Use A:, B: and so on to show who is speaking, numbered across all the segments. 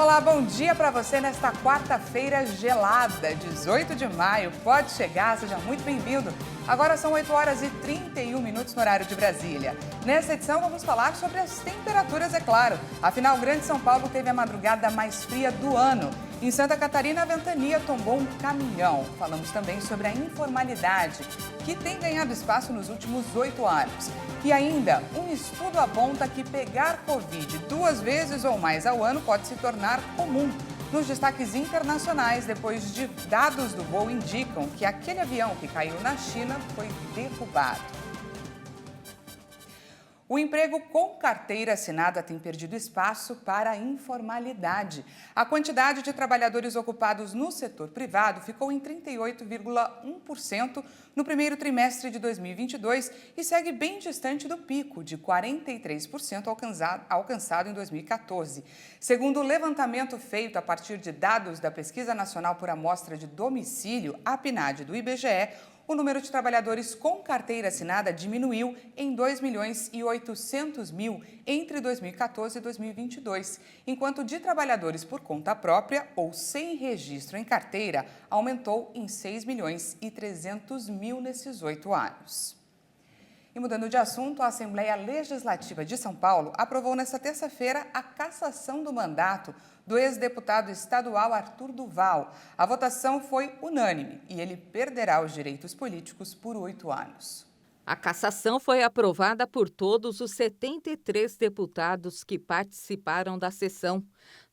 A: Olá, bom dia para você nesta quarta-feira gelada, 18 de maio. Pode chegar, seja muito bem-vindo. Agora são 8 horas e 31 minutos no horário de Brasília. Nessa edição vamos falar sobre as temperaturas, é claro. Afinal, o Grande São Paulo teve a madrugada mais fria do ano. Em Santa Catarina, a ventania tombou um caminhão. Falamos também sobre a informalidade, que tem ganhado espaço nos últimos 8 anos. E ainda, um estudo aponta que pegar Covid 2 vezes ou mais ao ano pode se tornar comum. Nos destaques internacionais, depois de dados do voo indicam que aquele avião que caiu na China foi derrubado. O emprego com carteira assinada tem perdido espaço para a informalidade. A quantidade de trabalhadores ocupados no setor privado ficou em 38,1% no primeiro trimestre de 2022 e segue bem distante do pico de 43% alcançado em 2014. Segundo o levantamento feito a partir de dados da Pesquisa Nacional por Amostra de Domicílio, a PNAD do IBGE, o número de trabalhadores com carteira assinada diminuiu em 2.800.000 entre 2014 e 2022, enquanto de trabalhadores por conta própria ou sem registro em carteira aumentou em 6.300.000 nesses 8 anos. E mudando de assunto, a Assembleia Legislativa de São Paulo aprovou nesta terça-feira a cassação do mandato do ex-deputado estadual Arthur Duval. A votação foi unânime e ele perderá os direitos políticos por 8 anos.
B: A cassação foi aprovada por todos os 73 deputados que participaram da sessão.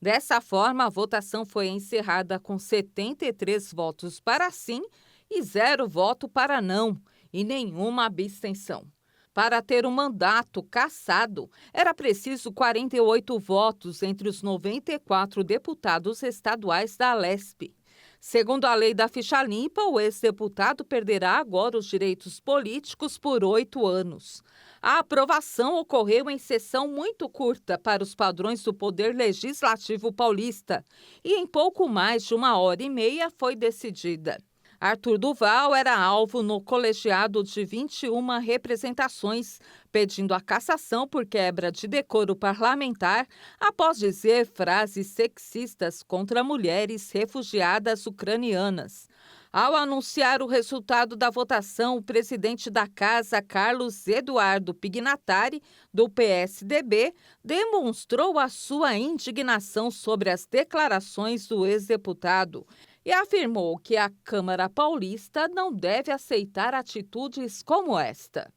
B: Dessa forma, a votação foi encerrada com 73 votos para sim e 0 voto para não, e nenhuma abstenção. Para ter um mandato cassado, era preciso 48 votos entre os 94 deputados estaduais da Alesp. Segundo a lei da ficha limpa, o ex-deputado perderá agora os direitos políticos por 8 anos. A aprovação ocorreu em sessão muito curta para os padrões do Poder Legislativo paulista e em pouco mais de 1h30 foi decidida. Arthur Duval era alvo no colegiado de 21 representações, pedindo a cassação por quebra de decoro parlamentar após dizer frases sexistas contra mulheres refugiadas ucranianas. Ao anunciar o resultado da votação, o presidente da Casa, Carlos Eduardo Pignatari, do PSDB, demonstrou a sua indignação sobre as declarações do ex-deputado e afirmou que a Câmara Paulista não deve aceitar atitudes como esta.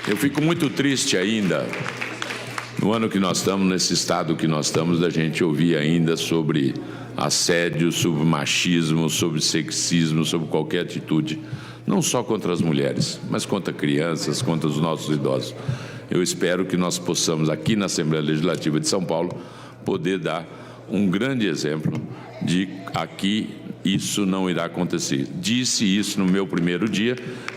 C: Eu fico muito triste ainda, no ano que nós estamos, nesse estado que nós estamos, da gente ouvir ainda sobre assédio, sobre machismo, sobre sexismo, sobre qualquer atitude, não só contra as mulheres, mas contra crianças, contra os nossos idosos. Eu espero que nós possamos, aqui na Assembleia Legislativa de São Paulo, poder dar um grande exemplo de aqui isso não irá acontecer. Disse isso no meu primeiro dia,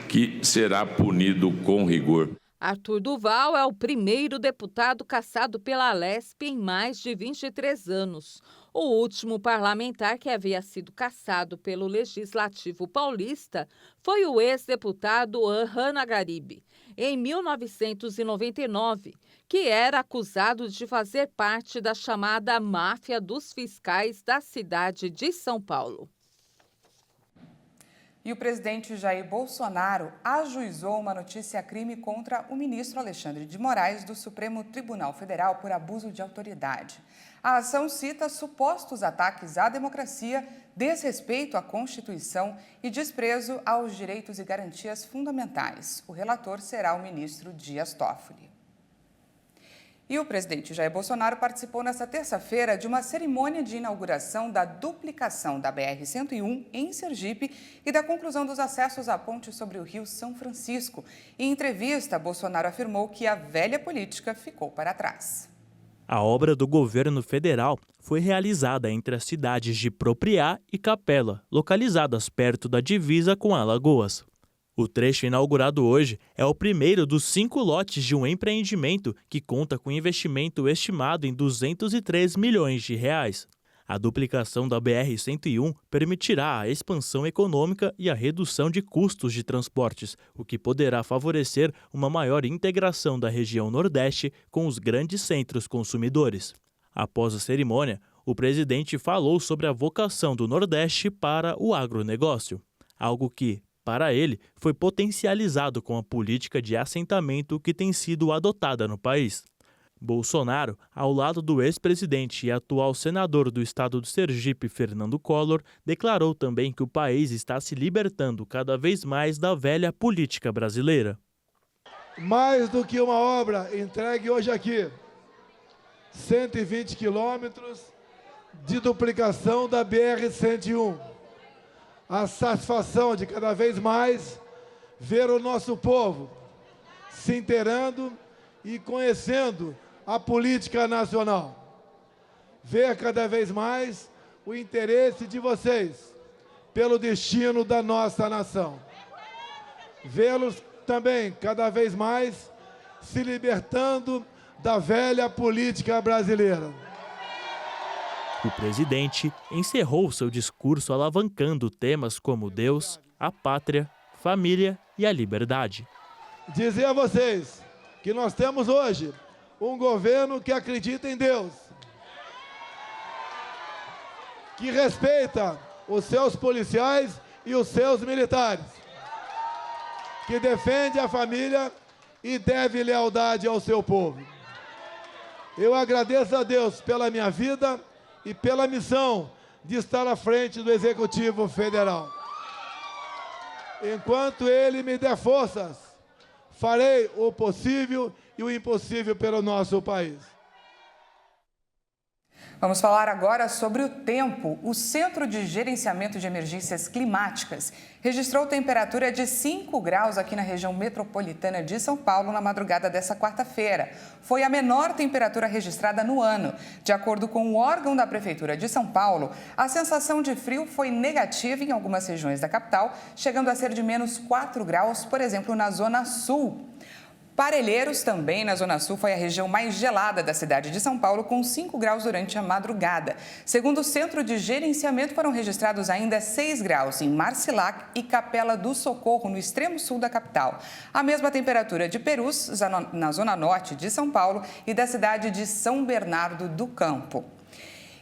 C: que será punido com rigor.
B: Arthur Duval é o primeiro deputado cassado pela Alesp em mais de 23 anos. O último parlamentar que havia sido cassado pelo Legislativo paulista foi o ex-deputado Hanna Garibe, em 1999, que era acusado de fazer parte da chamada máfia dos fiscais da cidade de São Paulo.
A: E o presidente Jair Bolsonaro ajuizou uma notícia-crime contra o ministro Alexandre de Moraes do Supremo Tribunal Federal por abuso de autoridade. A ação cita supostos ataques à democracia, desrespeito à Constituição e desprezo aos direitos e garantias fundamentais. O relator será o ministro Dias Toffoli. E o presidente Jair Bolsonaro participou nesta terça-feira de uma cerimônia de inauguração da duplicação da BR-101 em Sergipe e da conclusão dos acessos à ponte sobre o Rio São Francisco. Em entrevista, Bolsonaro afirmou que a velha política ficou para trás.
D: A obra do governo federal foi realizada entre as cidades de Propriá e Capela, localizadas perto da divisa com Alagoas. O trecho inaugurado hoje é o primeiro dos 5 lotes de um empreendimento que conta com investimento estimado em R$ 203 milhões. A duplicação da BR-101 permitirá a expansão econômica e a redução de custos de transportes, o que poderá favorecer uma maior integração da região Nordeste com os grandes centros consumidores. Após a cerimônia, o presidente falou sobre a vocação do Nordeste para o agronegócio, algo que, para ele, foi potencializado com a política de assentamento que tem sido adotada no país. Bolsonaro, ao lado do ex-presidente e atual senador do estado do Sergipe, Fernando Collor, declarou também que o país está se libertando cada vez mais da velha política brasileira.
E: Mais do que uma obra entregue hoje aqui, 120 quilômetros de duplicação da BR-101. A satisfação de cada vez mais ver o nosso povo se inteirando e conhecendo a política nacional. Ver cada vez mais o interesse de vocês pelo destino da nossa nação. Vê-los também cada vez mais se libertando da velha política brasileira.
D: O presidente encerrou seu discurso alavancando temas como Deus, a pátria, família e a liberdade.
E: Dizer a vocês que nós temos hoje um governo que acredita em Deus, que respeita os seus policiais e os seus militares, que defende a família e deve lealdade ao seu povo. Eu agradeço a Deus pela minha vida e pela missão de estar à frente do Executivo Federal. Enquanto Ele me der forças, farei o possível e o impossível pelo nosso país.
A: Vamos falar agora sobre o tempo. O Centro de Gerenciamento de Emergências Climáticas registrou temperatura de 5 graus aqui na região metropolitana de São Paulo na madrugada dessa quarta-feira. Foi a menor temperatura registrada no ano. De acordo com o órgão da Prefeitura de São Paulo, a sensação de frio foi negativa em algumas regiões da capital, chegando a ser de menos 4 graus, por exemplo, na Zona Sul. Parelheiros, também na Zona Sul, foi a região mais gelada da cidade de São Paulo, com 5 graus durante a madrugada. Segundo o Centro de Gerenciamento, foram registrados ainda 6 graus em Marcilac e Capela do Socorro, no extremo sul da capital. A mesma temperatura de Perus, na Zona Norte de São Paulo, e da cidade de São Bernardo do Campo.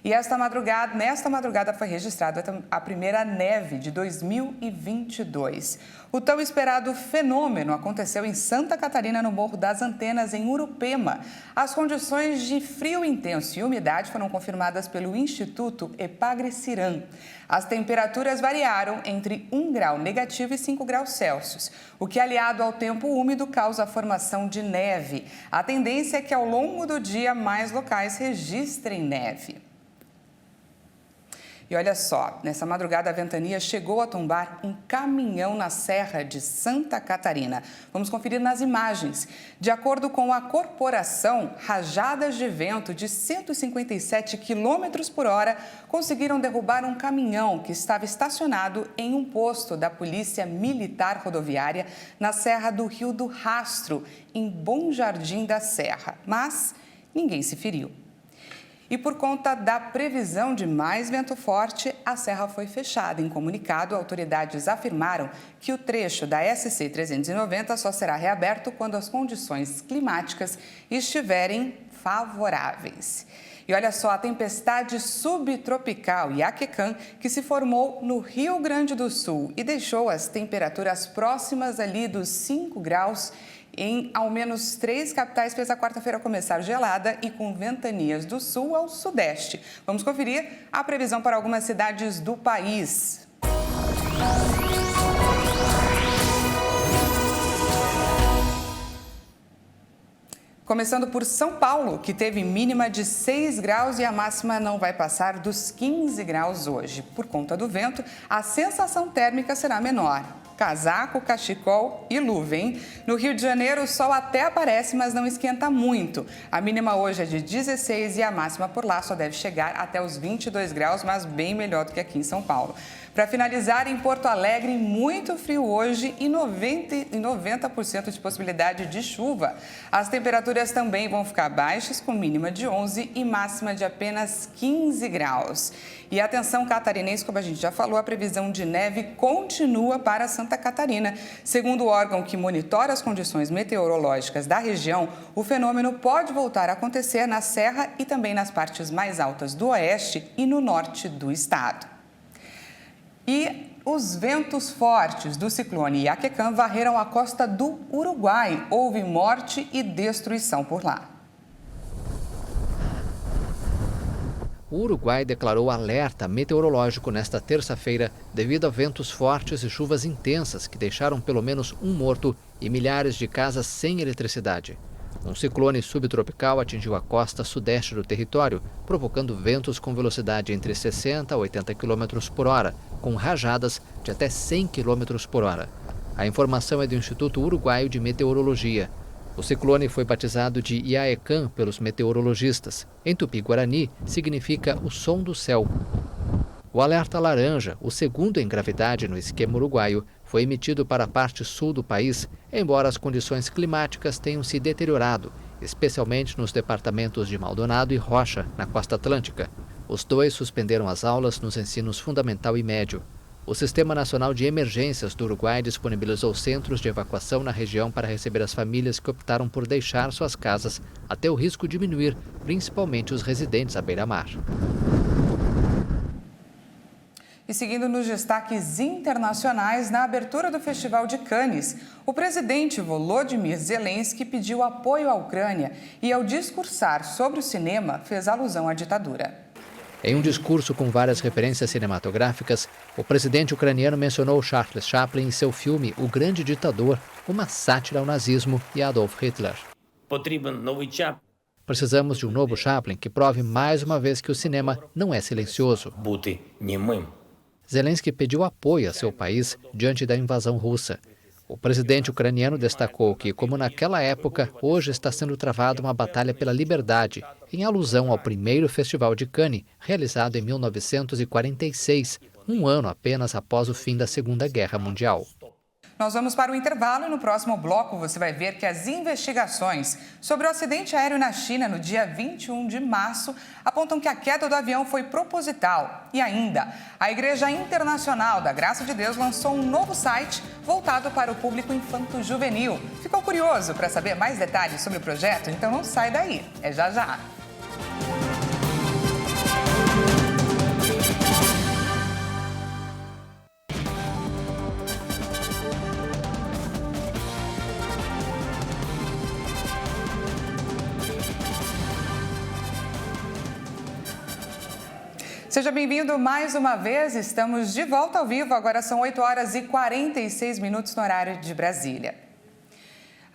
A: E nesta madrugada foi registrada a primeira neve de 2022. O tão esperado fenômeno aconteceu em Santa Catarina, no Morro das Antenas, em Urupema. As condições de frio intenso e umidade foram confirmadas pelo Instituto Epagre-Ciram. As temperaturas variaram entre 1 grau negativo e 5 graus Celsius, o que, aliado ao tempo úmido, causa a formação de neve. A tendência é que, ao longo do dia, mais locais registrem neve. E olha só, nessa madrugada a ventania chegou a tombar um caminhão na Serra de Santa Catarina. Vamos conferir nas imagens. De acordo com a corporação, rajadas de vento de 157 km por hora conseguiram derrubar um caminhão que estava estacionado em um posto da Polícia Militar Rodoviária na Serra do Rio do Rastro, em Bom Jardim da Serra. Mas ninguém se feriu. E por conta da previsão de mais vento forte, a serra foi fechada. Em comunicado, autoridades afirmaram que o trecho da SC 390 só será reaberto quando as condições climáticas estiverem favoráveis. E olha só, a tempestade subtropical Iaquecã, que se formou no Rio Grande do Sul e deixou as temperaturas próximas ali dos 5 graus, em ao menos 3 capitais, fez a quarta-feira começar gelada e com ventanias do sul ao sudeste. Vamos conferir a previsão para algumas cidades do país. Começando por São Paulo, que teve mínima de 6 graus e a máxima não vai passar dos 15 graus hoje. Por conta do vento, a sensação térmica será menor. Casaco, cachecol e luva, hein? No Rio de Janeiro, o sol até aparece, mas não esquenta muito. A mínima hoje é de 16 e a máxima por lá só deve chegar até os 22 graus, mas bem melhor do que aqui em São Paulo. Para finalizar, em Porto Alegre, muito frio hoje e 90% de possibilidade de chuva. As temperaturas também vão ficar baixas, com mínima de 11 e máxima de apenas 15 graus. E atenção catarinense, como a gente já falou, a previsão de neve continua para Santa Catarina. Segundo o órgão que monitora as condições meteorológicas da região, o fenômeno pode voltar a acontecer na Serra e também nas partes mais altas do oeste e no norte do estado. E os ventos fortes do ciclone Iaquecã varreram a costa do Uruguai. Houve morte e destruição por lá.
F: O Uruguai declarou alerta meteorológico nesta terça-feira devido a ventos fortes e chuvas intensas que deixaram pelo menos um morto e milhares de casas sem eletricidade. Um ciclone subtropical atingiu a costa sudeste do território, provocando ventos com velocidade entre 60 a 80 km por hora, com rajadas de até 100 km por hora. A informação é do Instituto Uruguaio de Meteorologia. O ciclone foi batizado de Iaquecã pelos meteorologistas. Em Tupi-Guarani, significa o som do céu. O alerta laranja, o segundo em gravidade no esquema uruguaio, foi emitido para a parte sul do país, embora as condições climáticas tenham se deteriorado, especialmente nos departamentos de Maldonado e Rocha, na costa atlântica. Os dois suspenderam as aulas nos ensinos fundamental e médio. O Sistema Nacional de Emergências do Uruguai disponibilizou centros de evacuação na região para receber as famílias que optaram por deixar suas casas até o risco diminuir, principalmente os residentes à beira-mar.
A: E seguindo nos destaques internacionais, na abertura do Festival de Cannes, o presidente Volodymyr Zelensky pediu apoio à Ucrânia e, ao discursar sobre o cinema, fez alusão à ditadura.
F: Em um discurso com várias referências cinematográficas, o presidente ucraniano mencionou Charles Chaplin em seu filme O Grande Ditador, uma sátira ao nazismo e a Adolf Hitler. Precisamos de um novo Chaplin que prove mais uma vez que o cinema não é silencioso. Zelensky pediu apoio a seu país diante da invasão russa. O presidente ucraniano destacou que, como naquela época, hoje está sendo travada uma batalha pela liberdade, em alusão ao primeiro Festival de Cannes, realizado em 1946, um ano apenas após o fim da Segunda Guerra Mundial.
A: Nós vamos para o intervalo e no próximo bloco você vai ver que as investigações sobre o acidente aéreo na China no dia 21 de março apontam que a queda do avião foi proposital. E ainda, a Igreja Internacional da Graça de Deus lançou um novo site voltado para o público infanto-juvenil. Ficou curioso para saber mais detalhes sobre o projeto? Então não sai daí, é já já. Seja bem-vindo mais uma vez, estamos de volta ao vivo, agora são 8 horas e 46 minutos no horário de Brasília.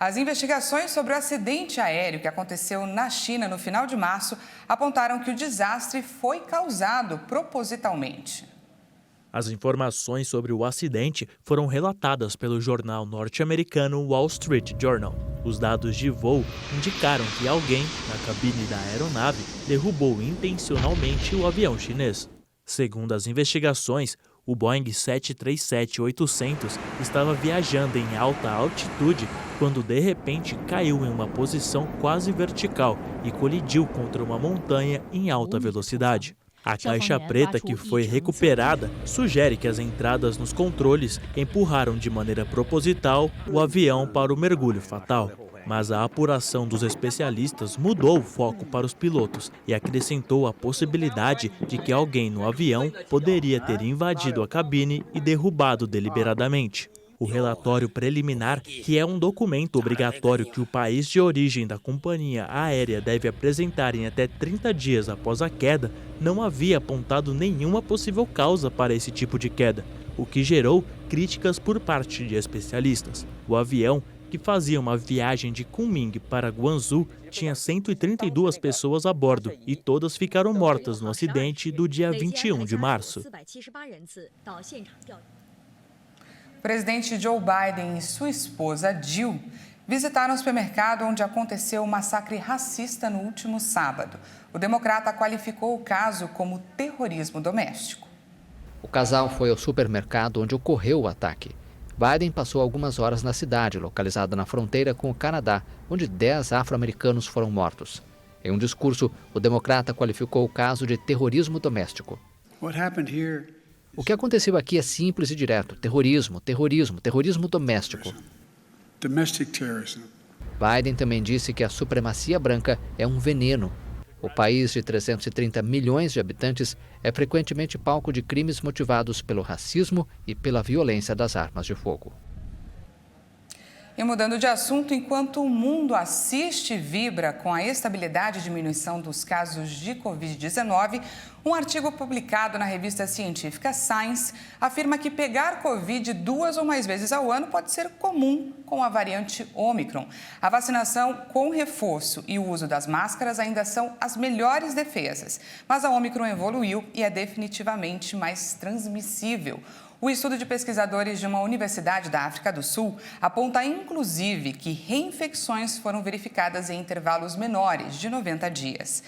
A: As investigações sobre o acidente aéreo que aconteceu na China no final de março apontaram que o desastre foi causado propositalmente.
D: As informações sobre o acidente foram relatadas pelo jornal norte-americano Wall Street Journal. Os dados de voo indicaram que alguém, na cabine da aeronave, derrubou intencionalmente o avião chinês. Segundo as investigações, o Boeing 737-800 estava viajando em alta altitude quando de repente caiu em uma posição quase vertical e colidiu contra uma montanha em alta velocidade. A caixa preta que foi recuperada sugere que as entradas nos controles empurraram de maneira proposital o avião para o mergulho fatal. Mas a apuração dos especialistas mudou o foco para os pilotos e acrescentou a possibilidade de que alguém no avião poderia ter invadido a cabine e derrubado deliberadamente. O relatório preliminar, que é um documento obrigatório que o país de origem da companhia aérea deve apresentar em até 30 dias após a queda, não havia apontado nenhuma possível causa para esse tipo de queda, o que gerou críticas por parte de especialistas. O avião, que fazia uma viagem de Kunming para Guangzhou, tinha 132 pessoas a bordo e todas ficaram mortas no acidente do dia 21 de março.
A: O presidente Joe Biden e sua esposa Jill visitaram o supermercado onde aconteceu o massacre racista no último sábado. O democrata qualificou o caso como terrorismo doméstico.
F: O casal foi ao supermercado onde ocorreu o ataque. Biden passou algumas horas na cidade, localizada na fronteira com o Canadá, onde 10 afro-americanos foram mortos. Em um discurso, o democrata qualificou o caso de terrorismo doméstico. O que aconteceu aqui é simples e direto: terrorismo, terrorismo, terrorismo doméstico. Biden também disse que a supremacia branca é um veneno. O país de 330 milhões de habitantes é frequentemente palco de crimes motivados pelo racismo e pela violência das armas de fogo.
A: E mudando de assunto, enquanto o mundo assiste e vibra com a estabilidade e diminuição dos casos de Covid-19, um artigo publicado na revista científica Science afirma que pegar Covid 2 ou mais vezes ao ano pode ser comum com a variante Ômicron. A vacinação com reforço e o uso das máscaras ainda são as melhores defesas, mas a Ômicron evoluiu e é definitivamente mais transmissível. O estudo de pesquisadores de uma universidade da África do Sul aponta, inclusive, que reinfecções foram verificadas em intervalos menores de 90 dias.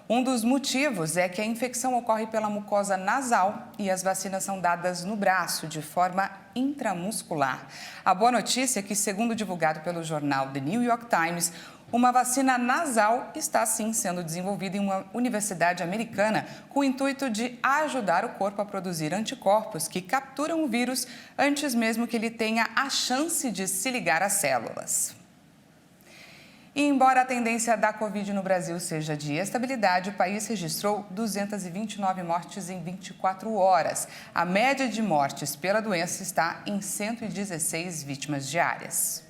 A: Um dos motivos é que a infecção ocorre pela mucosa nasal e as vacinas são dadas no braço, de forma intramuscular. A boa notícia é que, segundo divulgado pelo jornal The New York Times, uma vacina nasal está, sim, sendo desenvolvida em uma universidade americana com o intuito de ajudar o corpo a produzir anticorpos que capturam o vírus antes mesmo que ele tenha a chance de se ligar às células. E embora a tendência da Covid no Brasil seja de estabilidade, o país registrou 229 mortes em 24 horas. A média de mortes pela doença está em 116 vítimas diárias.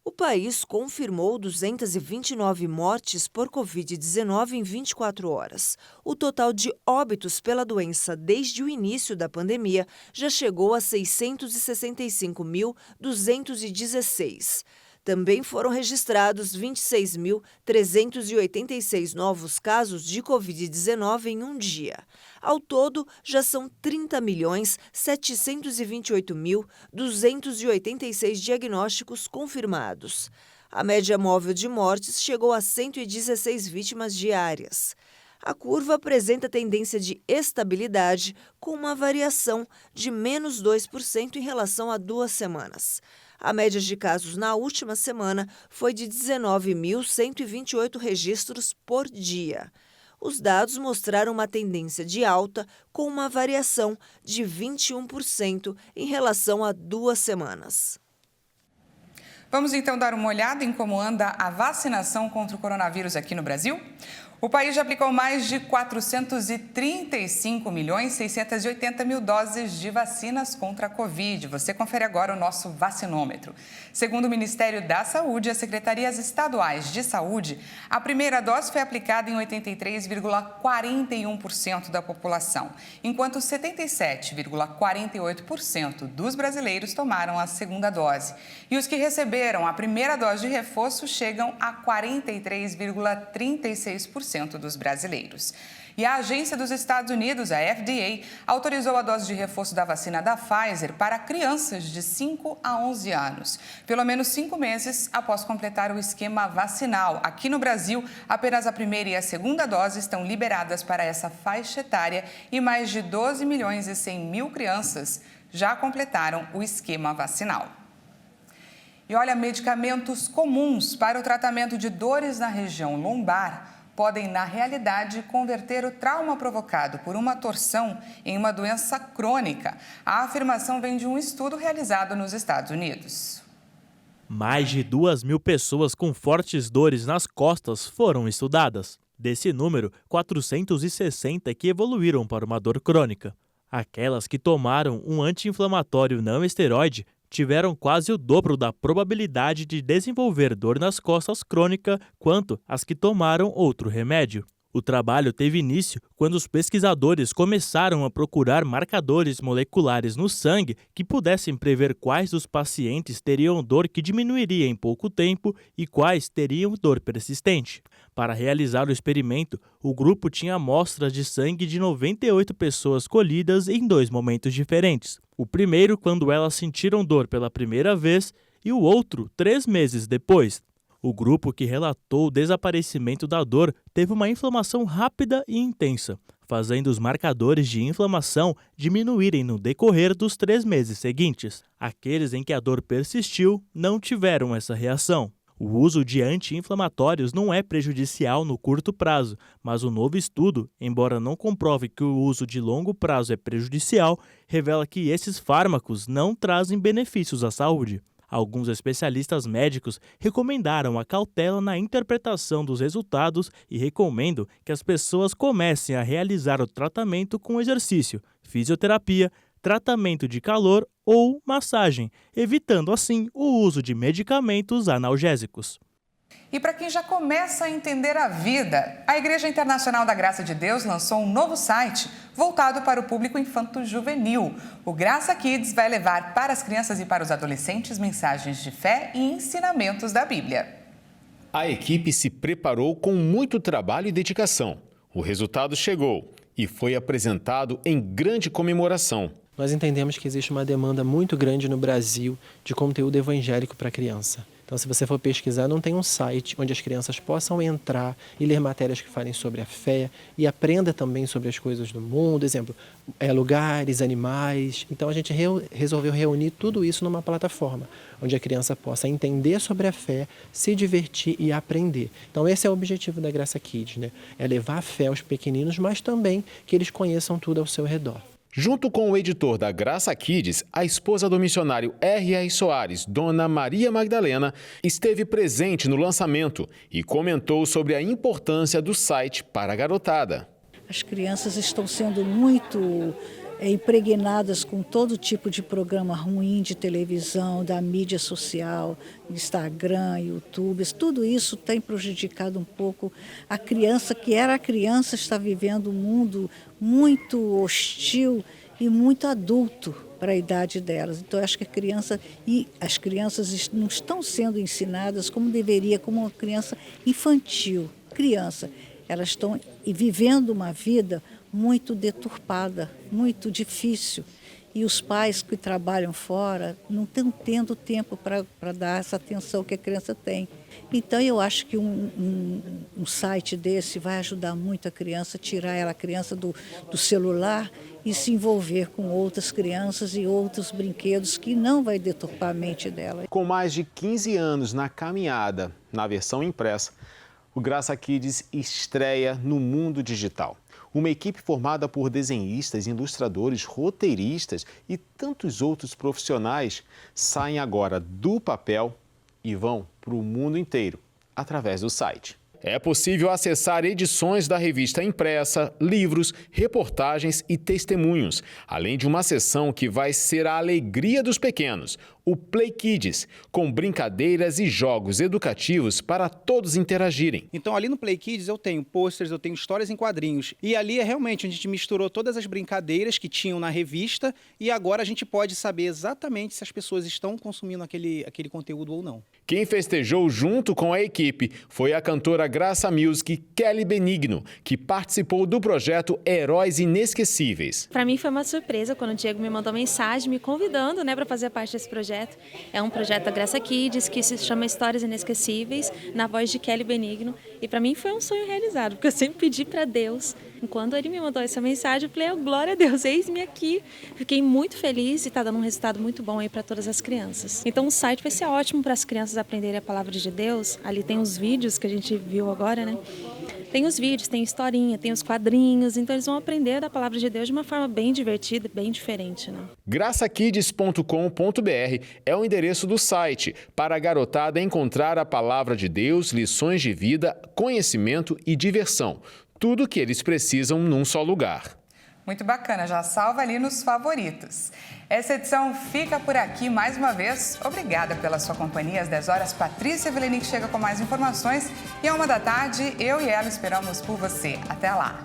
G: O país confirmou 229 mortes por Covid-19 em 24 horas. O total de óbitos pela doença desde o início da pandemia já chegou a 665.216. Também foram registrados 26.386 novos casos de Covid-19 em um dia. Ao todo, já são 30.728.286 diagnósticos confirmados. A média móvel de mortes chegou a 116 vítimas diárias. A curva apresenta tendência de estabilidade, com uma variação de menos 2% em relação a 2 semanas. A média de casos na última semana foi de 19.128 registros por dia. Os dados mostraram uma tendência de alta com uma variação de 21% em relação a 2 semanas.
A: Vamos então dar uma olhada em como anda a vacinação contra o coronavírus aqui no Brasil? O país já aplicou mais de 435.680.000 doses de vacinas contra a Covid. Você confere agora o nosso vacinômetro. Segundo o Ministério da Saúde e as secretarias estaduais de saúde, a primeira dose foi aplicada em 83,41% da população, enquanto 77,48% dos brasileiros tomaram a segunda dose. E os que receberam a primeira dose de reforço chegam a 43,36% dos brasileiros. E a Agência dos Estados Unidos, a FDA, autorizou a dose de reforço da vacina da Pfizer para crianças de 5 a 11 anos, pelo menos 5 meses após completar o esquema vacinal. Aqui no Brasil, apenas a primeira e a segunda dose estão liberadas para essa faixa etária e mais de 12.100.000 crianças já completaram o esquema vacinal. E olha, medicamentos comuns para o tratamento de dores na região lombar podem, na realidade, converter o trauma provocado por uma torção em uma doença crônica. A afirmação vem de um estudo realizado nos Estados Unidos.
D: Mais de 2.000 pessoas com fortes dores nas costas foram estudadas. Desse número, 460 que evoluíram para uma dor crônica. Aquelas que tomaram um anti-inflamatório não esteroide tiveram quase o dobro da probabilidade de desenvolver dor nas costas crônica quanto as que tomaram outro remédio. O trabalho teve início quando os pesquisadores começaram a procurar marcadores moleculares no sangue que pudessem prever quais dos pacientes teriam dor que diminuiria em pouco tempo e quais teriam dor persistente. Para realizar o experimento, o grupo tinha amostras de sangue de 98 pessoas colhidas em 2 momentos diferentes. O primeiro quando elas sentiram dor pela primeira vez e o outro 3 meses depois. O grupo que relatou o desaparecimento da dor teve uma inflamação rápida e intensa. fazendo os marcadores de inflamação diminuírem no decorrer dos 3 meses seguintes. Aqueles em que a dor persistiu não tiveram essa reação. O uso de anti-inflamatórios não é prejudicial no curto prazo, mas o novo estudo, embora não comprove que o uso de longo prazo é prejudicial, revela que esses fármacos não trazem benefícios à saúde. Alguns especialistas médicos recomendaram a cautela na interpretação dos resultados e recomendam que as pessoas comecem a realizar o tratamento com exercício, fisioterapia, tratamento de calor ou massagem, evitando assim o uso de medicamentos analgésicos.
A: E para quem já começa a entender a vida, a Igreja Internacional da Graça de Deus lançou um novo site voltado para o público infanto-juvenil. O Graça Kids vai levar para as crianças e para os adolescentes mensagens de fé e ensinamentos da Bíblia.
H: A equipe se preparou com muito trabalho e dedicação. O resultado chegou e foi apresentado em grande comemoração.
I: Nós entendemos que existe uma demanda muito grande no Brasil de conteúdo evangélico para a criança. Então, se você for pesquisar, não tem um site onde as crianças possam entrar e ler matérias que falem sobre a fé e aprenda também sobre as coisas do mundo, exemplo, lugares, animais. Então, a gente resolveu reunir tudo isso numa plataforma, onde a criança possa entender sobre a fé, se divertir e aprender. Então, esse é o objetivo da Graça Kids, né? É levar a fé aos pequeninos, mas também que eles conheçam tudo ao seu redor.
H: Junto com o editor da Graça Kids, a esposa do missionário R.R. Soares, Dona Maria Magdalena, esteve presente no lançamento e comentou sobre a importância do site para a garotada.
J: As crianças estão sendo muito impregnadas com todo tipo de programa ruim de televisão, da mídia social, Instagram, YouTube. Tudo isso tem prejudicado um pouco a criança, que era criança, está vivendo um mundo muito hostil e muito adulto para a idade delas. Então, eu acho que as crianças não estão sendo ensinadas como deveria, como uma criança infantil. Elas estão vivendo uma vida muito deturpada, muito difícil. E os pais que trabalham fora não estão tendo tempo para dar essa atenção que a criança tem. Então, eu acho que um site desse vai ajudar muito a criança, tirar a criança do celular e se envolver com outras crianças e outros brinquedos que não vai deturpar a mente dela.
H: Com mais de 15 anos na caminhada, na versão impressa, o Graça Kids estreia no mundo digital. Uma equipe formada por desenhistas, ilustradores, roteiristas e tantos outros profissionais saem agora do papel e vão para o mundo inteiro através do site. É possível acessar edições da revista impressa, livros, reportagens e testemunhos, além de uma seção que vai ser a alegria dos pequenos, o Play Kids, com brincadeiras e jogos educativos para todos interagirem.
K: Então, ali no Play Kids eu tenho pôsteres, eu tenho histórias em quadrinhos. E ali é realmente onde a gente misturou todas as brincadeiras que tinham na revista e agora a gente pode saber exatamente se as pessoas estão consumindo aquele conteúdo ou não.
H: Quem festejou junto com a equipe foi a cantora Graça Music, Kelly Benigno, que participou do projeto Heróis Inesquecíveis.
L: Para mim foi uma surpresa quando o Diego me mandou mensagem me convidando, para fazer parte desse projeto. É um projeto da Graça Kids que se chama Histórias Inesquecíveis, na voz de Kelly Benigno. E para mim foi um sonho realizado, porque eu sempre pedi para Deus. Quando ele me mandou essa mensagem, eu falei, glória a Deus, eis-me aqui. Fiquei muito feliz e está dando um resultado muito bom aí para todas as crianças. Então o site vai ser ótimo para as crianças aprenderem a palavra de Deus. Ali tem os vídeos que a gente viu agora, né? Tem os vídeos, tem historinha, tem os quadrinhos, então eles vão aprender da palavra de Deus de uma forma bem divertida, bem diferente, né?
H: graçakids.com.br é o endereço do site para a garotada encontrar a palavra de Deus, lições de vida, conhecimento e diversão. Tudo o que eles precisam num só lugar.
A: Muito bacana, já salva ali nos favoritos. Essa edição fica por aqui mais uma vez. Obrigada pela sua companhia. Às 10 horas, Patrícia Velenic chega com mais informações. E à 1 da tarde, eu e ela esperamos por você. Até lá.